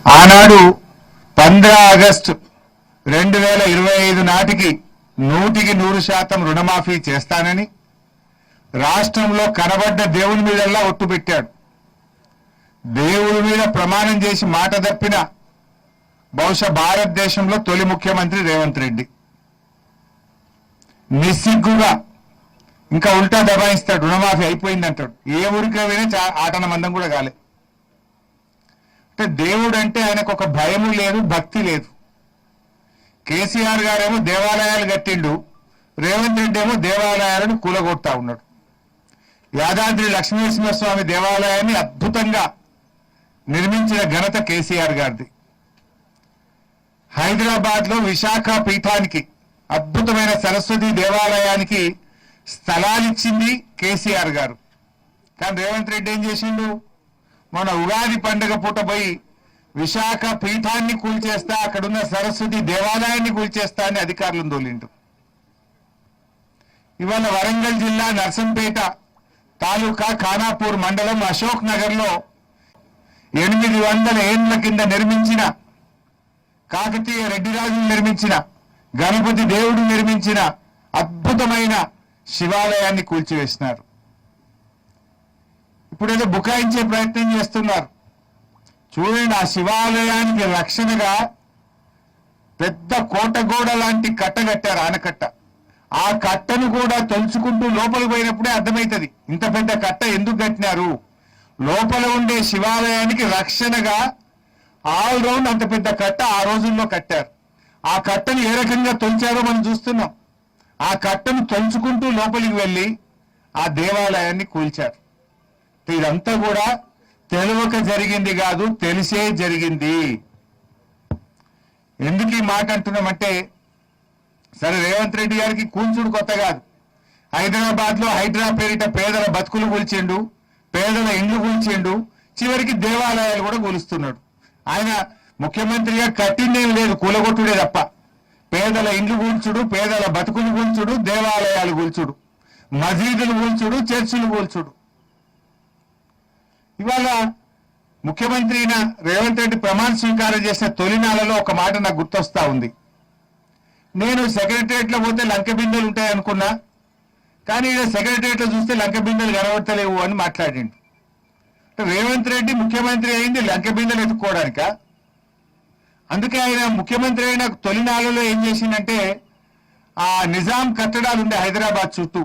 ఆనాడు 15 ఆగస్టు 2025 నాటికి 100% రుణమాఫీ చేస్తానని రాష్ట్రంలో కనబడ్డ దేవుని మీదల్లా ఒట్టు పెట్టాడు. దేవుడి మీద ప్రమాణం చేసి మాట తప్పిన బహుశా భారతదేశంలో తొలి ముఖ్యమంత్రి రేవంత్ రెడ్డి. నిస్సిగ్గుగా ఇంకా ఉల్టా దబాయిస్తాడు, రుణమాఫీ అయిపోయింది అంటాడు. ఏ ఊరికి పోయినా ఆటన మందం కూడా కాలే. అంటే దేవుడు అంటే ఆయనకు ఒక భయము లేదు, భక్తి లేదు. కేసీఆర్ గారేమో దేవాలయాలు కట్టిండు, రేవంత్ రెడ్డి ఏమో దేవాలయాలను కూలగొడతా ఉన్నాడు. యాదాద్రి లక్ష్మీనరసింహస్వామి దేవాలయాన్ని అద్భుతంగా నిర్మించిన ఘనత కేసీఆర్ గారిది. హైదరాబాద్ లో విశాఖ పీఠానికి అద్భుతమైన సరస్వతి దేవాలయానికి స్థలాలిచ్చింది కేసీఆర్ గారు. కానీ రేవంత్ రెడ్డి ఏం చేసిండు? మన ఉగాది పండుగ పూట పోయి విశాఖ పీఠాన్ని కూల్చేస్తా, అక్కడున్న సరస్వతి దేవాలయాన్ని కూల్చేస్తా అని అధికారులను తోలిండు. ఇవాళ వరంగల్ జిల్లా నర్సంపేట తాలూకా ఖానాపూర్ మండలం అశోక్ నగర్ లో 800 ఏళ్ల కింద నిర్మించిన కాకతీయ రెడ్డిరాజులు నిర్మించిన గణపతి దేవుడు నిర్మించిన అద్భుతమైన శివాలయాన్ని కూల్చివేసినారు. ఇప్పుడేదో బుకాయించే ప్రయత్నం చేస్తున్నారు. చూడండి, ఆ శివాలయానికి రక్షణగా పెద్ద కోటగోడ లాంటి కట్ట కట్టారు, ఆనకట్ట. ఆ కట్టను కూడా తొలుచుకుంటూ లోపలికి పోయినప్పుడే అర్థమవుతుంది ఇంత పెద్ద కట్ట ఎందుకు కట్టినారు. లోపల ఉండే శివాలయానికి రక్షణగా ఆల్ రౌండ్ అంత పెద్ద కట్ట ఆ రోజుల్లో కట్టారు. ఆ కట్టను ఏ రకంగా తొలిచారో మనం చూస్తున్నాం. ఆ కట్టను తొలుచుకుంటూ లోపలికి వెళ్ళి ఆ దేవాలయాన్ని కూల్చారు. ఇదంతా కూడా తెలియక జరిగింది కాదు, తెలిసే జరిగింది. ఎందుకు ఈ మాట అంటున్నామంటే, సరే రేవంత్ రెడ్డి గారికి కూల్చుడు కొత్త కాదు. హైదరాబాద్ లో హైడ్రా పేరిట పేదల బతుకులు కూల్చిండు, పేదల ఇండ్లు కూల్చిండు, చివరికి దేవాలయాలు కూడా కూలుస్తున్నాడు. ఆయన ముఖ్యమంత్రిగా కట్టిందేం లేదు, కూలగొట్టుడే తప్ప. పేదల ఇండ్లు కూల్చుడు, పేదల బతుకులు కూల్చుడు, దేవాలయాలు కూల్చుడు, మసీదులు కూల్చుడు, చర్చిలు కూల్చుడు. ఇవాళ ముఖ్యమంత్రి రేవంత్ రెడ్డి ప్రమాణ స్వీకారం చేసిన తొలినాలలో ఒక మాట నాకు గుర్తొస్తా ఉంది. నేను సెక్రటరియట్ లో పోతే లంక బిందెలు ఉంటాయనుకున్నా, కానీ ఇక్కడ సెక్రటరియట్ లో చూస్తే లంక బిందెలు కనబడతలేవు అని మాట్లాడిండు. రేవంత్ రెడ్డి ముఖ్యమంత్రి అయింది లంక బిందెలు ఎత్తుకోవడానిక? అందుకే ఆయన ముఖ్యమంత్రి అయిన తొలినాలలో ఏం చేసిందంటే, ఆ నిజాం కట్టడాలు ఉండే హైదరాబాద్ చుట్టూ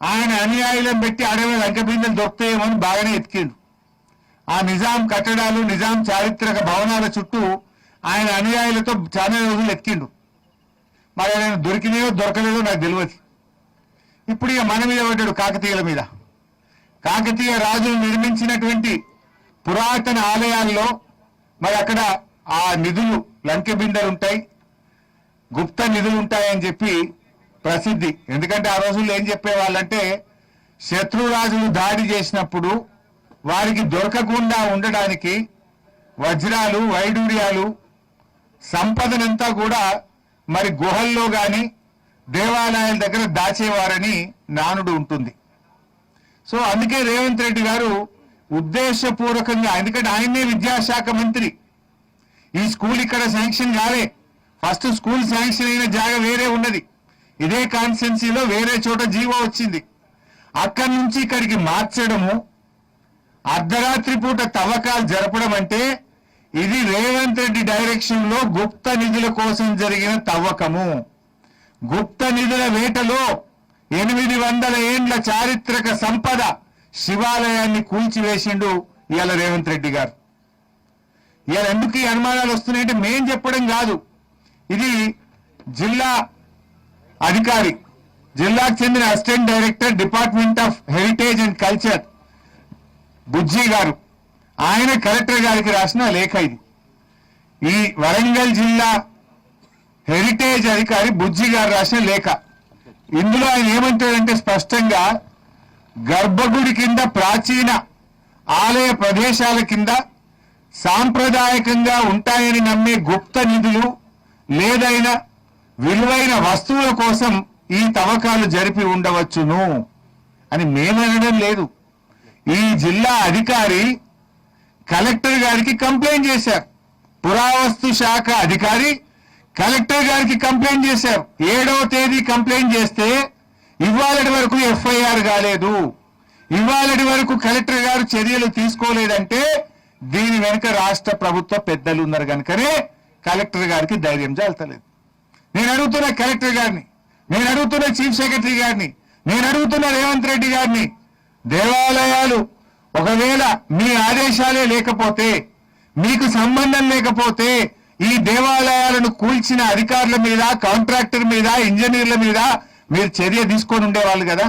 ఆయన అనుయాయులను పెట్టి అడవి లంక బిందెలు దొరుకుతాయేమని బాగానే ఎతికిండు. ఆ నిజాం కట్టడాలు, నిజాం చారిత్రక భవనాల చుట్టూ ఆయన అనుయాయులతో చాలా రోజులు ఎతికిండు. మరి ఆయన దొరికినాయో దొరకలేదో నాకు తెలియదు. ఇప్పుడు ఇక మన మీద పడ్డాడు, కాకతీయుల మీద. కాకతీయ రాజులు నిర్మించినటువంటి పురాతన ఆలయాల్లో మరి అక్కడ ఆ నిధులు లంకె బిందెలు ఉంటాయి, గుప్త నిధులు ఉంటాయని చెప్పి ప్రసిద్ధి. ఎందుకంటే ఆ రోజుల్లో ఏం చెప్పేవాళ్ళంటే, శత్రురాజులు దాడి చేసినప్పుడు వారికి దొరకకుండా ఉండడానికి వజ్రాలు, వైడూర్యాలు, సంపదనంతా కూడా మరి గుహల్లో గాని దేవాలయాల దగ్గర దాచేవారని నానుడు ఉంటుంది. సో అందుకే రేవంత్ రెడ్డి గారు ఉద్దేశపూర్వకంగా, ఎందుకంటే ఆయనే విద్యాశాఖ మంత్రి, ఈ స్కూల్ ఇక్కడ శాంక్షన్ కాలే. ఫస్ట్ స్కూల్ శాంక్షన్ అయిన జాగా వేరే ఉన్నది, ఇదే కాన్స్టిట్యున్సీలో వేరే చోట జీవో వచ్చింది. అక్కడి నుంచి ఇక్కడికి మార్చడము, అర్ధరాత్రి పూట తవ్వకాలు జరపడం అంటే ఇది రేవంత్ రెడ్డి డైరెక్షన్ లో గుప్త నిధుల కోసం జరిగిన తవ్వకము. గుప్త నిధుల వేటలో 800 ఏండ్ల చారిత్రక సంపద శివాలయాన్ని కూల్చివేసిండు ఇవాళ రేవంత్ రెడ్డి గారు. ఇవాళ ఎందుకు ఈ అనుమానాలు వస్తున్నాయంటే మేం చెప్పడం కాదు, ఇది జిల్లా అధికారి, జిల్లాకు చెందిన assistant director department of heritage and culture Bujji గారు, ఆయన కలెక్టర్ గారికి రాసిన లేఖ ఇది. ఈ వరంగల్ జిల్లా హెరిటేజ్ అధికారి బుజ్జి గారు రాసిన లేఖ. ఇందులో ఆయన ఏమంటాడంటే స్పష్టంగా, గర్భగుడి కింద, ప్రాచీన ఆలయ ప్రదేశాల కింద సాంప్రదాయకంగా ఉంటాయని నమ్మే గుప్త నిధులు లేదైనా విలువైన వస్తువుల కోసం ఈ తవ్వకాలు జరిపి ఉండవచ్చును అని మేమనడం లేదు. ఈ జిల్లా అధికారి కలెక్టర్ గారికి కంప్లైంట్ చేశారు. పురావస్తు శాఖ అధికారి కలెక్టర్ గారికి కంప్లైంట్ చేశారు. 7వ తేదీ కంప్లైంట్ చేస్తే ఇవాళటి వరకు ఎఫ్ఐఆర్ కాలేదు. ఇవాళటి వరకు కలెక్టర్ గారు చర్యలు తీసుకోలేదంటే దీని వెనుక రాష్ట్ర ప్రభుత్వ పెద్దలు ఉన్నారు కనుకనే కలెక్టర్ గారికి ధైర్యం చాలతలేదు. నేను అడుగుతున్న కలెక్టర్ గారిని, నేను అడుగుతున్న చీఫ్ సెక్రటరీ గారిని, నేను అడుగుతున్న రేవంత్ రెడ్డి గారిని, దేవాలయాలు ఒకవేళ మీ ఆదేశాలే లేకపోతే, మీకు సంబంధం లేకపోతే ఈ దేవాలయాలను కూల్చిన అధికారుల మీద, కాంట్రాక్టర్ మీద, ఇంజనీర్ల మీద మీరు చర్య తీసుకొని ఉండేవాళ్ళు కదా.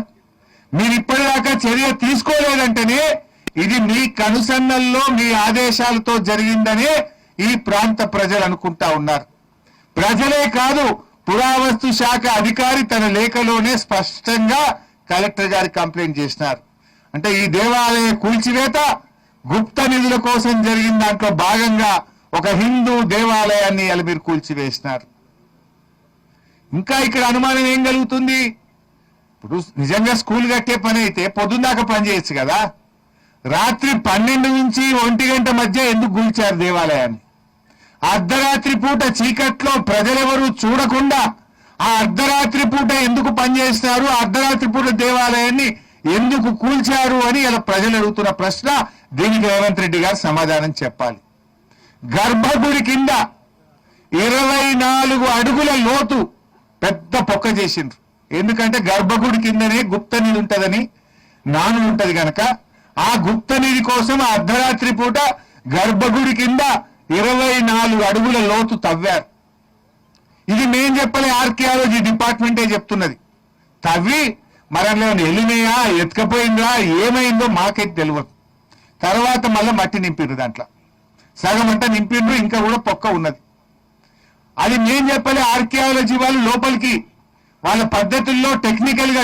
మీరు ఇప్పటిదాకా చర్య తీసుకోలేదంటేనే ఇది మీ కనుసన్నల్లో మీ ఆదేశాలతో జరిగిందనే ఈ ప్రాంత ప్రజలు అనుకుంటా ఉన్నారు. ప్రజలే కాదు, పురావస్తు శాఖ అధికారి తన లేఖలోనే స్పష్టంగా కలెక్టర్ గారికి కంప్లైంట్ చేసినారు. అంటే ఈ దేవాలయ కూల్చివేత గుప్త నిధుల కోసం జరిగిన దాంట్లో భాగంగా ఒక హిందూ దేవాలయాన్ని ఇలా మీరు కూల్చివేసినారు. ఇంకా ఇక్కడ అనుమానం ఏం కలుగుతుంది? ఇప్పుడు నిజంగా స్కూల్ కట్టే పని అయితే పొద్దున్నాక పని చేయొచ్చు కదా. రాత్రి 12 నుంచి 1 గంట మధ్య ఎందుకు కూల్చారు దేవాలయాన్ని? అర్ధరాత్రి పూట చీకట్లో ప్రజలెవరూ చూడకుండా ఆ అర్ధరాత్రి పూట ఎందుకు పనిచేస్తారు? అర్ధరాత్రి పూట దేవాలయాన్ని ఎందుకు కూల్చారు అని ఇలా ప్రజలు అడుగుతున్న ప్రశ్న. దీనికి రేవంత్ రెడ్డి గారు సమాధానం చెప్పాలి. గర్భగుడి కింద 24 అడుగుల లోతు పెద్ద పొక్క చేసిండ్రు. ఎందుకంటే గర్భగుడి కిందనే గుప్త నిధి ఉంటదని నాను ఉంటది కనుక ఆ గుప్త నిధి కోసం అర్ధరాత్రి పూట గర్భగుడి కింద 24 అడుగుల లోతు తవ్వారు. ఇది మేం చెప్పలే, ఆర్కియాలజీ డిపార్ట్మెంటే చెప్తున్నది. తవ్వి మరలో వెళ్ళినాయా, ఎత్తుకపోయిందా, ఏమైందో మాకైతే తెలియదు. తర్వాత మళ్ళీ మట్టి నింపిండ్రు, దాంట్లో సగం అంతా నింపిండ్రు, ఇంకా కూడా పొక్క ఉన్నది. అది మేం చెప్పలే, ఆర్కియాలజీ వాళ్ళు లోపలికి వాళ్ళ పద్ధతుల్లో టెక్నికల్ గా